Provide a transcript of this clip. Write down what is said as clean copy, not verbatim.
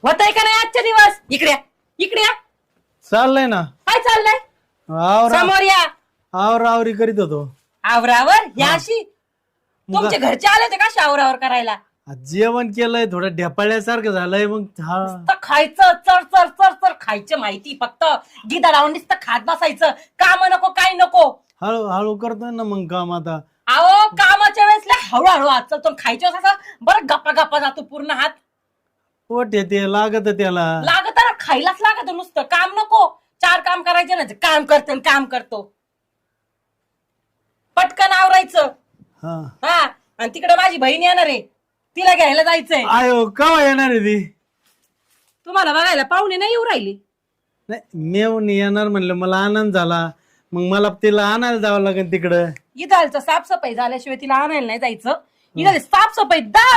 होतय का नाही आजच्या दिवस? इकडे या, इकडे या. चाललंय ना. काय चाललंय? आवरा समोर या. आवरावरी करीत होतो. आवरावर या अशी तुमचे घरचे आले होते का शावरावर करायला? जेवण केलंय थोडं ढेपाळ्यासारखं झालंय मग नुसतं खायचं चर चर चर चर खायचं माहिती फक्त गिदा लावून नुसतं खात बसायचं. काम नको काय नको. हळूहळू करतोय ना मग काम आता. अहो कामाच्या वेळेस लय हळूहळू हात चालतो. खायच्या वेळेस असं बरं गप्पा गप्पा जातो पूर्ण हात. पोट येते लागत त्याला. लागत ना खायलाच लागत नुसतं. काम नको. 4 काम करायचे ना काम करतो काम करतो. पटकन आवरायचं. हा आणि तिकडे माझी बहीण येणार आहे. तिला घ्यायला जायचंय. आयो केव्हा येणार आहे ती? तुम्हाला बघायला पाहुणे नाही येऊ राहिली. नाही मेवून येणार म्हणलं मला आनंद झाला. मग मला तिला आणायला जावं लागेल तिकडं. इथालचं साफसफाई झाल्याशिवाय तिला आणायला नाही जायचं. इथं साफसफाई 10